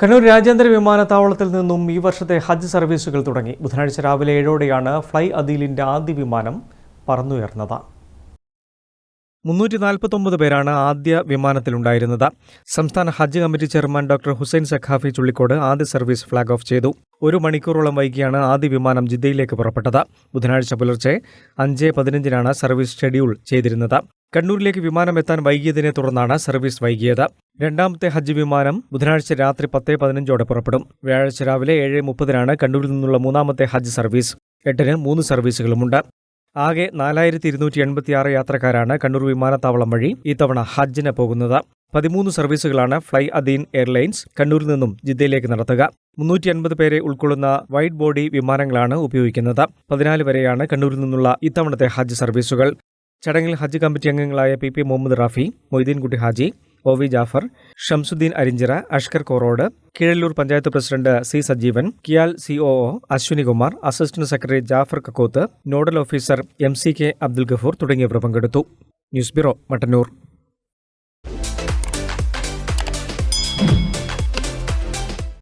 കണ്ണൂർ രാജ്യാന്തര വിമാനത്താവളത്തിൽ നിന്നും ഈ വർഷത്തെ ഹജ്ജ് സർവീസുകൾ തുടങ്ങി. ബുധനാഴ്ച രാവിലെ 7ഓടെയാണ് ഫ്ലൈ അദീലിന്റെ ആദ്യ വിമാനം പറന്നുയർന്നത്. 349 പേരാണ് ആദ്യ വിമാനത്തിലുണ്ടായിരുന്നത്. സംസ്ഥാന ഹജ്ജ് committee chairman doctor Hussain Saqafi Chullikode ആദ്യ സർവീസ് ഫ്ളാഗ് ഓഫ് ചെയ്തു. 1 മണിക്കൂറോളം വൈകിയാണ് ആദ്യ വിമാനം ജിദ്ദയിലേക്ക് പുറപ്പെട്ടത്. ബുധനാഴ്ച പുലർച്ചെ 5:15-നാണ് സർവീസ് ഷെഡ്യൂൾ ചെയ്തിരുന്നത്. കണ്ണൂരിലേക്ക് വിമാനം എത്താൻ വൈകിയതിനെ തുടർന്നാണ് സർവീസ് വൈകിയത്. രണ്ടാമത്തെ ഹജ്ജ് വിമാനം ബുധനാഴ്ച രാത്രി 10:15 പുറപ്പെടും. വ്യാഴാഴ്ച രാവിലെ 7:30-നാണ് കണ്ണൂരിൽ നിന്നുള്ള മൂന്നാമത്തെ ഹജ്ജ് സർവീസ്. 8-ന് 3 സർവീസുകളുമുണ്ട്. ആകെ 4286 യാത്രക്കാരാണ് കണ്ണൂർ വിമാനത്താവളം വഴി ഇത്തവണ ഹജ്ജിന് പോകുന്നത്. 13 സർവീസുകളാണ് ഫ്ലൈ അദീൻ എയർലൈൻസ് കണ്ണൂരിൽ നിന്നും ജിദ്ദയിലേക്ക് നടത്തുക. 350 പേരെ ഉൾക്കൊള്ളുന്ന വൈഡ് ബോഡി വിമാനങ്ങളാണ് ഉപയോഗിക്കുന്നത്. 14 വരെയാണ് കണ്ണൂരിൽ നിന്നുള്ള ഇത്തവണത്തെ ഹജ്ജ് സർവീസുകൾ. ചടങ്ങിൽ ഹജ്ജ് കമ്മിറ്റി അംഗങ്ങളായ PP Muhammad Rafi, Moideenkutty Haji, OV Jafar, Shamsuddin Arinchira, Ashkar Korod, Keezhallur panchayat president C Sajeevan, KIAL COO Ashwinikumar, assistant secretary Jafar Kakkoth, nodal officer MCK Abdul Gafoor തുടങ്ങിയവർ പങ്കെടുത്തു. News bureau, Mattannur.